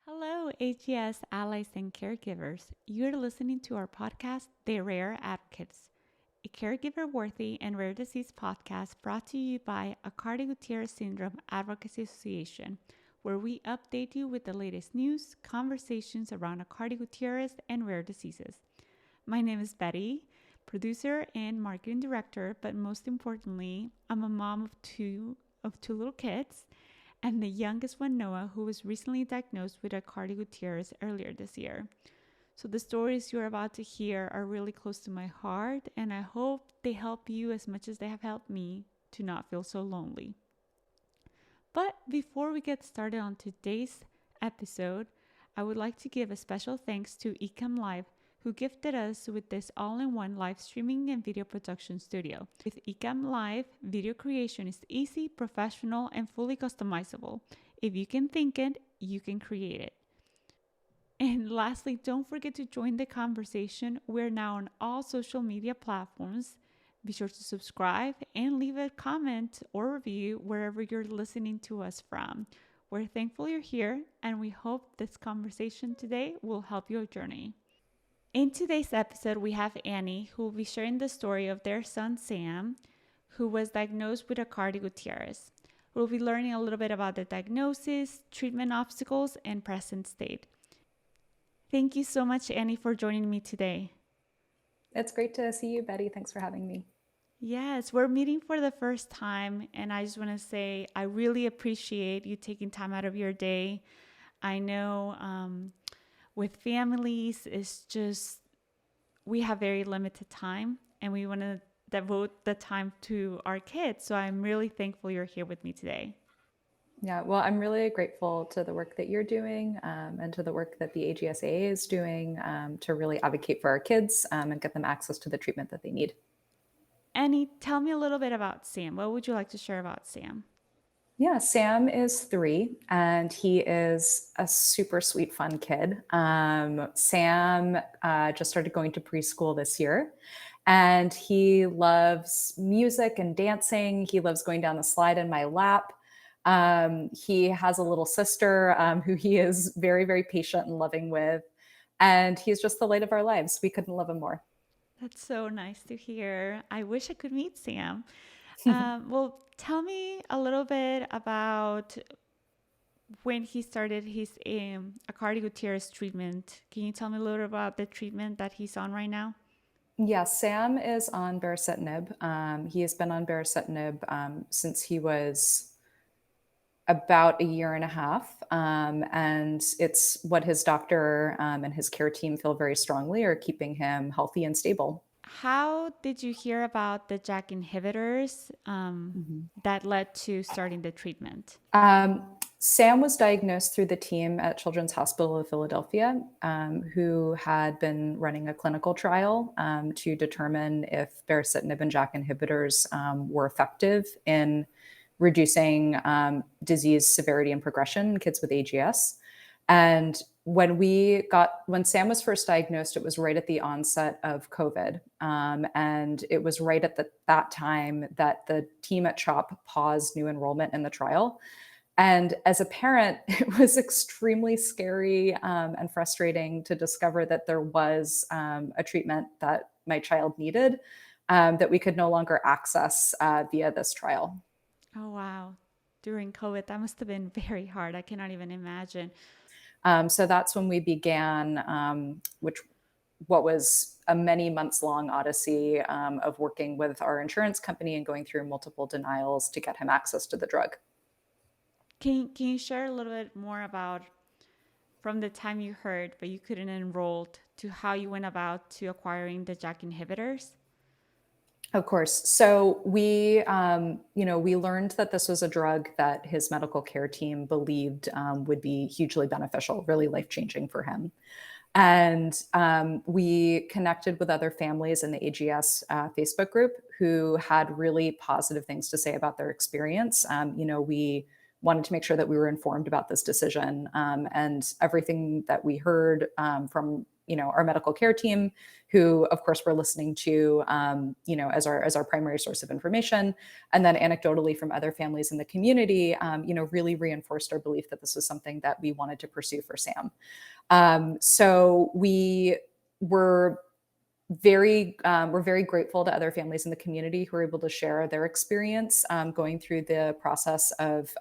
Hello, AGS allies and caregivers. You're listening to our podcast, The Rare Advocates, a caregiver-worthy and rare disease podcast brought to you by Aicardi-Goutieres Syndrome Advocacy Association, where we update you with the latest news, conversations around Aicardi-Goutieres and rare diseases. My name is Betty, producer and marketing director, but most importantly, I'm a mom of two little kids, and the youngest one, Noah, who was recently diagnosed with Aicardi-Goutieres earlier this year. So the stories you're about to hear are really close to my heart, and I hope they help you as much as they have helped me to not feel so lonely. But before we get started on today's episode, I would like to give a special thanks to ecamm Live, who gifted us with this all-in-one live streaming and video production studio. With ecamm Live, video creation is easy, professional, and fully customizable. If you can think it, you can create it. And lastly, don't forget to join the conversation. We're now on all social media platforms. Be sure to subscribe and leave a comment or review wherever you're listening to us from. We're thankful you're here, and we hope this conversation today will help your journey. In today's episode, we have Annie, who will be sharing the story of their son, Sam, who was diagnosed with Aicardi-Goutieres. We'll be learning a little bit about the diagnosis, treatment obstacles, and present state. Thank you so much, Annie, for joining me today. It's great to see you, Betty. Thanks for having me. Yes, we're meeting for the first time, and I just want to say I really appreciate you taking time out of your day. I know with families, it's just we have very limited time, and we want to devote the time to our kids. So I'm really thankful you're here with me today. Yeah, well, I'm really grateful to the work that you're doing and to the work that the AGSAA is doing to really advocate for our kids and get them access to the treatment that they need. Annie, tell me a little bit about Sam. What would you like to share about Sam? Yeah, Sam is 3 and he is a super sweet, fun kid. Sam just started going to preschool this year and he loves music and dancing. He loves going down the slide in my lap. He has a little sister who he is very, very patient and loving with. And he's just the light of our lives. We couldn't love him more. That's so nice to hear. I wish I could meet Sam. Well, tell me a little bit about when he started his Aicardi-Goutieres treatment. Can you tell me a little about the treatment that he's on right now? Yeah, Sam is on baricitinib. He has been on baricitinib since he was about a year and a half. And it's what his doctor and his care team feel very strongly are keeping him healthy and stable. How did you hear about the JAK inhibitors that led to starting the treatment? Sam was diagnosed through the team at Children's Hospital of Philadelphia, who had been running a clinical trial to determine if baricitinib and JAK inhibitors were effective in reducing disease severity and progression in kids with AGS. And when Sam was first diagnosed, it was right at the onset of COVID. And it was right at that time that the team at CHOP paused new enrollment in the trial. And as a parent, it was extremely scary and frustrating to discover that there was a treatment that my child needed that we could no longer access via this trial. Oh, wow. During COVID, that must have been very hard. I cannot even imagine. So that's when we began, what was a many months long odyssey of working with our insurance company and going through multiple denials to get him access to the drug. Can you share a little bit more about from the time you heard but you couldn't enroll to how you went about to acquiring the JAK inhibitors? Of course. So we learned that this was a drug that his medical care team believed would be hugely beneficial, really life-changing for him. And we connected with other families in the AGS Facebook group who had really positive things to say about their experience. We wanted to make sure that we were informed about this decision. And everything that we heard from our medical care team, who of course we're listening to, as our primary source of information. And then anecdotally from other families in the community, really reinforced our belief that this was something that we wanted to pursue for Sam. So we're very grateful to other families in the community who are able to share their experience going through the process of,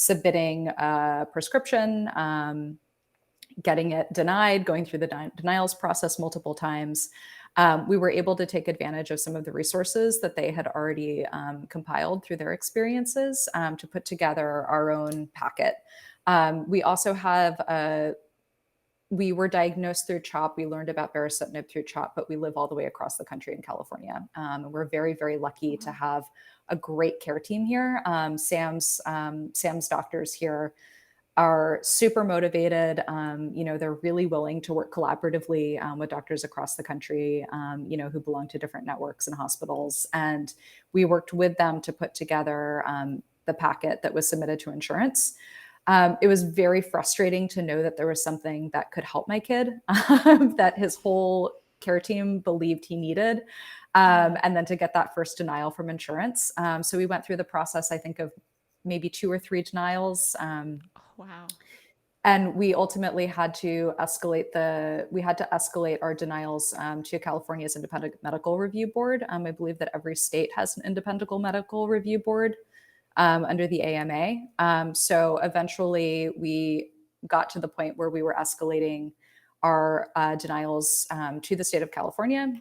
submitting a prescription, getting it denied, going through the denials process multiple times. We were able to take advantage of some of the resources that they had already compiled through their experiences to put together our own packet. We also have we were diagnosed through CHOP. We learned about baricitinib through CHOP, but we live all the way across the country in California. And we're very, very lucky to have a great care team here. Sam's doctors here are super motivated. They're really willing to work collaboratively with doctors across the country, who belong to different networks and hospitals. And we worked with them to put together the packet that was submitted to insurance. It was very frustrating to know that there was something that could help my kid that his whole care team believed he needed. And then to get that first denial from insurance. So we went through the process, I think, of maybe 2 or 3 denials. Wow. And we ultimately had to escalate our denials to California's Independent Medical Review Board. I believe that every state has an independent medical review board under the AMA. So eventually we got to the point where we were escalating our denials to the state of California.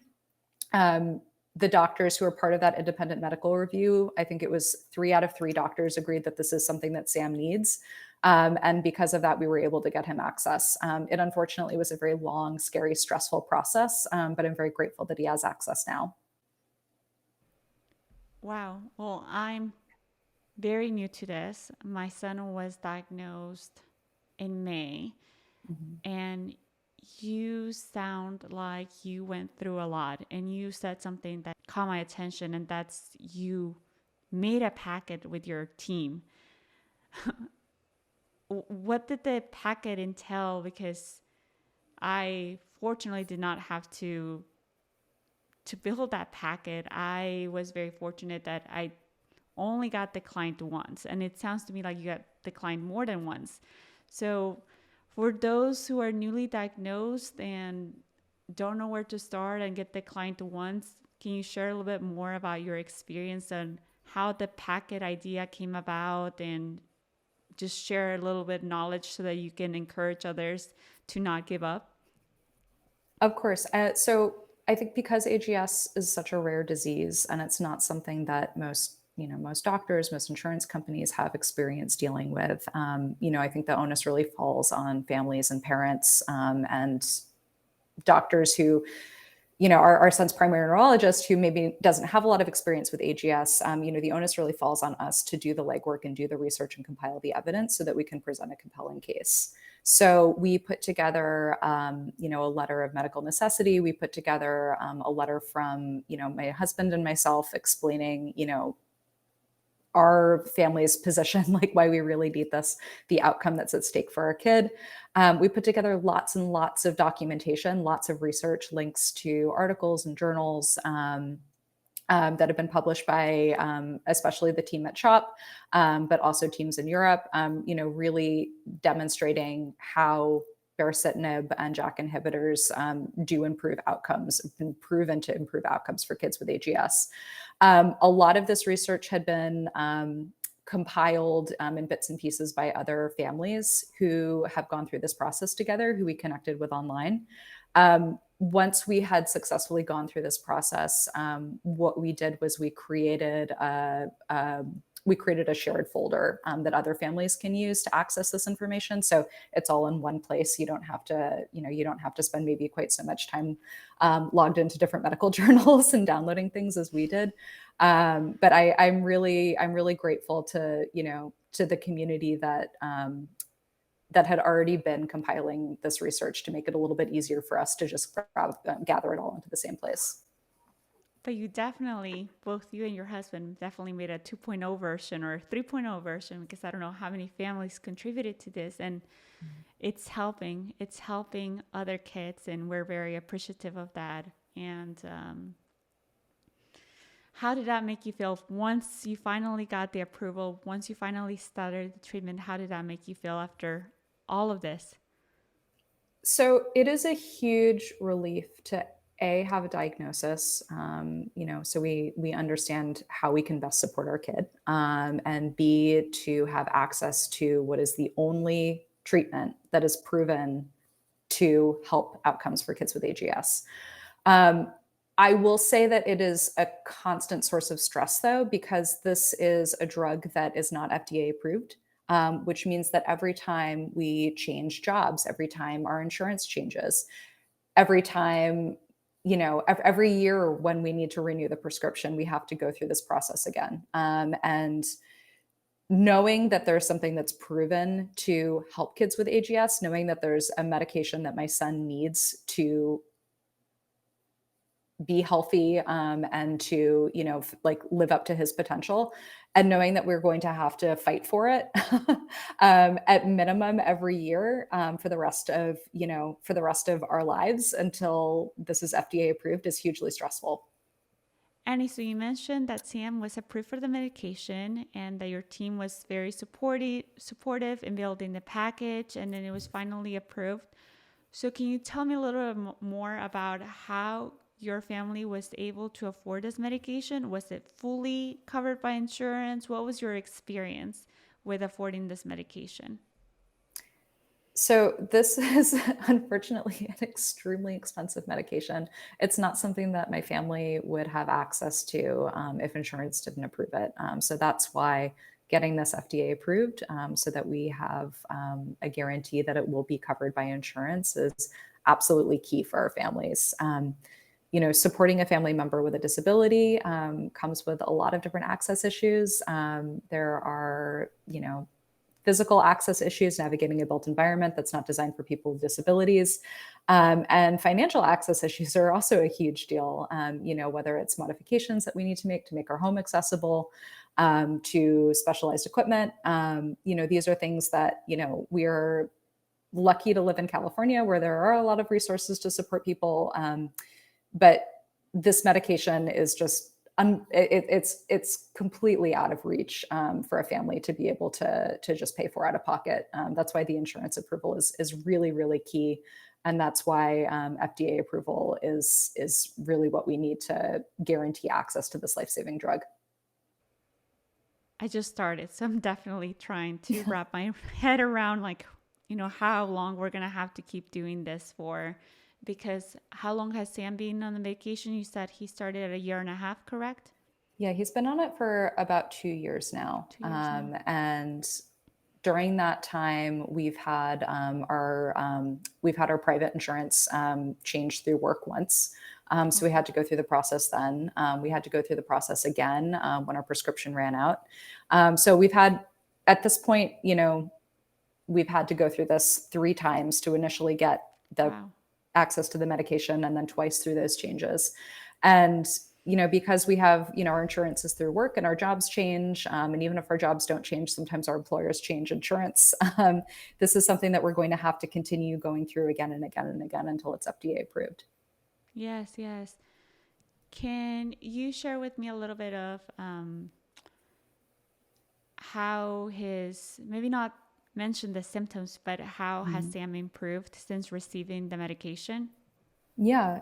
The doctors who are part of that independent medical review, I think it was 3 out of 3 doctors agreed that this is something that Sam needs. And because of that, we were able to get him access. It unfortunately was a very long, scary, stressful process, but I'm very grateful that he has access now. Wow. Well, I'm very new to this. My son was diagnosed in May, and you sound like you went through a lot, and you said something that caught my attention, and that's you made a packet with your team. What did the packet entail? Because I fortunately did not have to build that packet. I was very fortunate that I only got declined once, and it sounds to me like you got declined more than once. So for those who are newly diagnosed and don't know where to start and get declined once, can you share a little bit more about your experience and how the packet idea came about, and just share a little bit of knowledge so that you can encourage others to not give up? Of course. So I think because AGS is such a rare disease and it's not something that most doctors, most insurance companies have experience dealing with, I think the onus really falls on families and parents and doctors who, our son's primary neurologist, who maybe doesn't have a lot of experience with AGS. The onus really falls on us to do the legwork and do the research and compile the evidence so that we can present a compelling case. So we put together, a letter of medical necessity. We put together a letter from, my husband and myself explaining, our family's position, like why we really need this, the outcome that's at stake for our kid. We put together lots and lots of documentation, lots of research, links to articles and journals that have been published by especially the team at CHOP, but also teams in Europe, really demonstrating how baricitinib and JAK inhibitors do improve outcomes, been proven to improve outcomes for kids with AGS. A lot of this research had been compiled in bits and pieces by other families who have gone through this process together, who we connected with online. Once we had successfully gone through this process, what we did was we created a shared folder that other families can use to access this information. So it's all in one place. You don't have to spend maybe quite so much time logged into different medical journals and downloading things as we did. But I'm really grateful to the community that had already been compiling this research to make it a little bit easier for us to just gather it all into the same place. But you definitely, both you and your husband definitely made a 2.0 version or 3.0 version, because I don't know how many families contributed to this, and it's helping. It's helping other kids, and we're very appreciative of that. And how did that make you feel once you finally got the approval, once you finally started the treatment? How did that make you feel after all of this? So it is a huge relief to have a diagnosis, so we understand how we can best support our kid, and B, to have access to what is the only treatment that is proven to help outcomes for kids with AGS. Um, I will say that it is a constant source of stress, though, because this is a drug that is not FDA approved, which means that every time we change jobs, every time our insurance changes, every time, every year when we need to renew the prescription, we have to go through this process again. And knowing that there's something that's proven to help kids with AGS, knowing that there's a medication that my son needs to be healthy, and to live up to his potential, and knowing that we're going to have to fight for it at minimum every year, for the rest of our lives until this is FDA approved, is hugely stressful. Annie, so you mentioned that Sam was approved for the medication and that your team was very supportive in building the package, and then it was finally approved. So can you tell me a little bit more about how your family was able to afford this medication? Was it fully covered by insurance? What was your experience with affording this medication? So this is unfortunately an extremely expensive medication. It's not something that my family would have access to, if insurance didn't approve it. So that's why getting this FDA approved, so that we have a guarantee that it will be covered by insurance, is absolutely key for our families. Supporting a family member with a disability comes with a lot of different access issues. There are, physical access issues, navigating a built environment that's not designed for people with disabilities. And financial access issues are also a huge deal, whether it's modifications that we need to make our home accessible, to specialized equipment. These are things that, we're lucky to live in California, where there are a lot of resources to support people. But this medication is just it's completely out of reach, for a family to be able to just pay for out of pocket. That's why the insurance approval is really, really key, and that's why FDA approval is really what we need to guarantee access to this life-saving drug. I just started, so I'm definitely trying to wrap my head around, how long we're going to have to keep doing this for. Because how long has Sam been on the medication? You said he started at 1.5 years, correct? Yeah, he's been on it for about 2 years now. 2 years now. And during that time, we've had our private insurance changed through work once. So we had to go through the process then. We had to go through the process again when our prescription ran out. So we've had, at this point, we've had to go through this 3 times to initially get the access to the medication, and then twice through those changes. And, because we have, our insurance is through work and our jobs change. And even if our jobs don't change, sometimes our employers change insurance. This is something that we're going to have to continue going through again and again and again until it's FDA approved. Yes, yes. Can you share with me a little bit of how maybe not mention the symptoms, but how has Sam improved since receiving the medication? Yeah.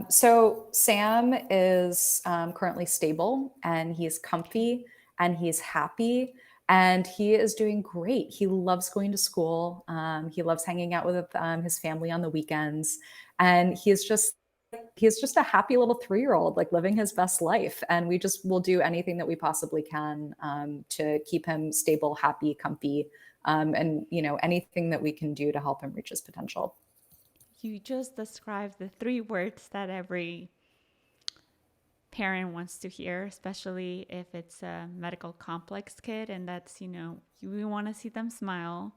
So Sam is currently stable, and he's comfy, and he's happy, and he is doing great. He loves going to school. He loves hanging out with his family on the weekends, and he's just a happy little 3-year-old, like living his best life. And we just will do anything that we possibly can to keep him stable, happy, comfy, and anything that we can do to help him reach his potential. You just described the 3 words that every parent wants to hear, especially if it's a medical complex kid. And that's, we want to see them smile.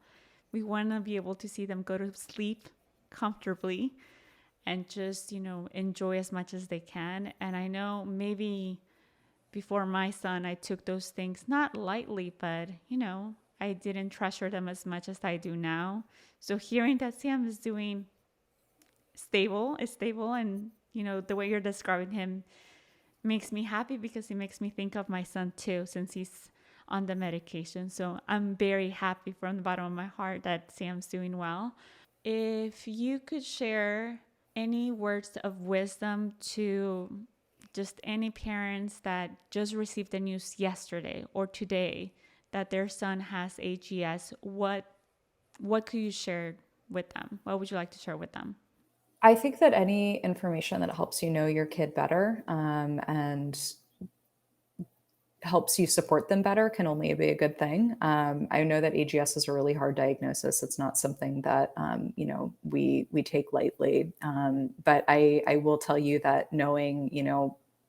We want to be able to see them go to sleep comfortably. and just, enjoy as much as they can. And I know maybe before my son, I took those things not lightly, but, I didn't treasure them as much as I do now. So hearing that Sam is doing is stable, and, the way you're describing him makes me happy because it makes me think of my son too, since he's on the medication. So I'm very happy from the bottom of my heart that Sam's doing well. If you could share any words of wisdom to just any parents that just received the news yesterday or today that their son has AGS, what could you share with them? What would you like to share with them? I think that any information that helps you know your kid better and helps you support them better can only be a good thing. I know that AGS is a really hard diagnosis. It's not something that we take lightly. But I will tell you that knowing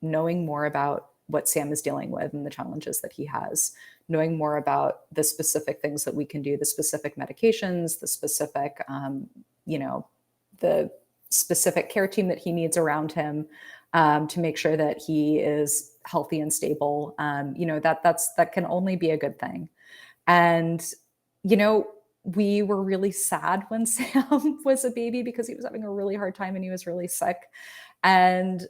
more about what Sam is dealing with and the challenges that he has, knowing more about the specific things that we can do, the specific medications, the specific the specific care team that he needs around him to make sure that he is healthy and stable. That can only be a good thing. And we were really sad when Sam was a baby because he was having a really hard time and he was really sick. And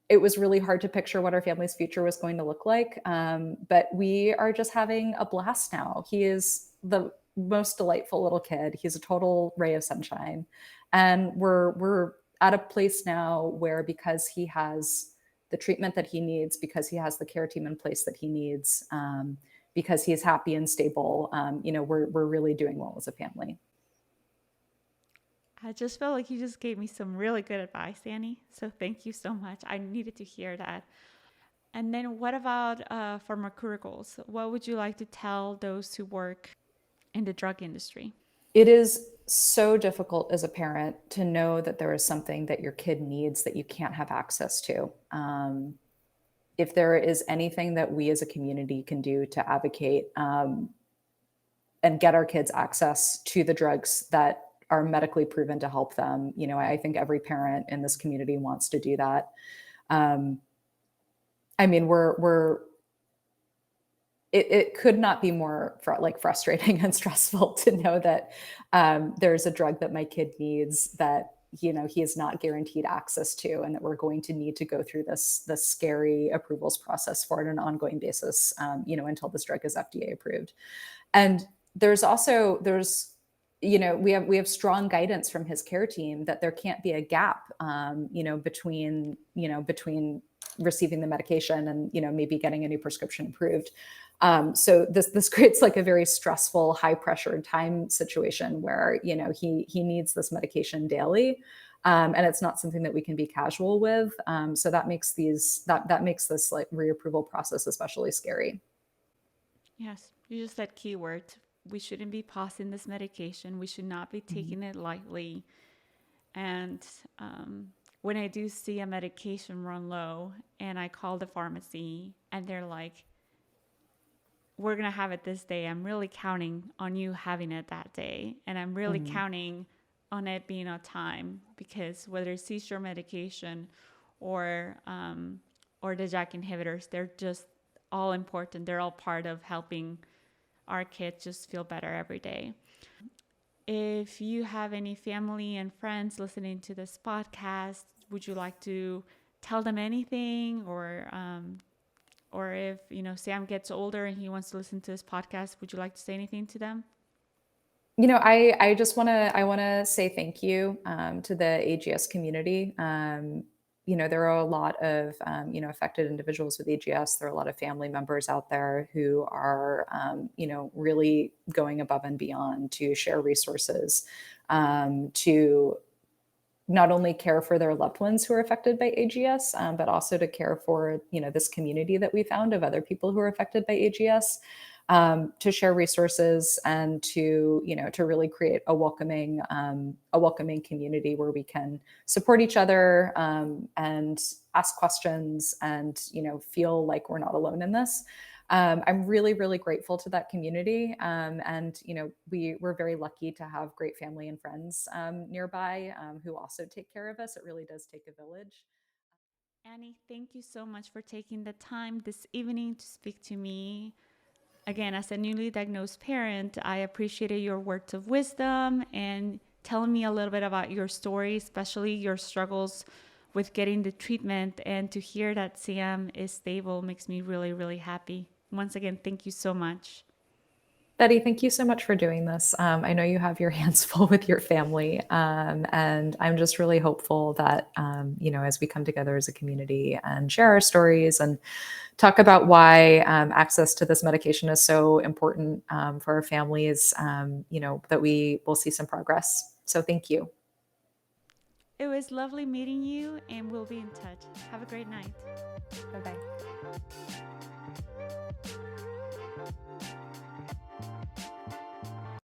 it was really hard to picture what our family's future was going to look like. But we are just having a blast now. He is the most delightful little kid. He's a total ray of sunshine. And we're at a place now where, because he has the treatment that he needs, because he has the care team in place that he needs, because he is happy and stable, we're really doing well as a family. I just felt like you just gave me some really good advice, Annie. So thank you so much. I needed to hear that. And then what about pharmaceuticals? What would you like to tell those who work in the drug industry? It is so difficult as a parent to know that there is something that your kid needs that you can't have access to. If there is anything that we as a community can do to advocate and get our kids access to the drugs that are medically proven to help them, I think every parent in this community wants to do that. It could not be more frustrating and stressful to know that there's a drug that my kid needs that he is not guaranteed access to, and that we're going to need to go through this scary approvals process for it on an ongoing basis, until this drug is FDA approved. And we have strong guidance from his care team that there can't be a gap, between receiving the medication and maybe getting a new prescription approved. So this creates like a very stressful, high pressure time situation where he needs this medication daily, and it's not something that we can be casual with. So that makes this like reapproval process especially scary. Yes, you just said keyword. We shouldn't be pausing this medication. We should not be taking it lightly. And when I do see a medication run low and I call the pharmacy and they're like, we're going to have it this day, I'm really counting on you having it that day. And I'm really counting on it being on time, because whether it's seizure medication or the JAK inhibitors, they're just all important. They're all part of helping our kids just feel better every day. If you have any family and friends listening to this podcast, would you like to tell them anything, or if Sam gets older and he wants to listen to this podcast, would you like to say anything to them? I want to say thank you to the AGS community. There are a lot of affected individuals with AGS. There are a lot of family members out there who are really going above and beyond to share resources, to not only care for their loved ones who are affected by AGS, but also to care for this community that we found of other people who are affected by AGS. To share resources and to really create a welcoming community where we can support each other and ask questions and feel like we're not alone in this. I'm really, really grateful to that community. And, we're very lucky to have great family and friends nearby who also take care of us. It really does take a village. Annie, thank you so much for taking the time this evening to speak to me. Again, as a newly diagnosed parent, I appreciated your words of wisdom and telling me a little bit about your story, especially your struggles with getting the treatment. And to hear that Sam is stable makes me really, really happy. Once again, thank you so much. Betty, thank you so much for doing this. I know you have your hands full with your family, and I'm just really hopeful that, as we come together as a community and share our stories and talk about why access to this medication is so important for our families, that we will see some progress. So thank you. It was lovely meeting you, and we'll be in touch. Have a great night. Bye-bye.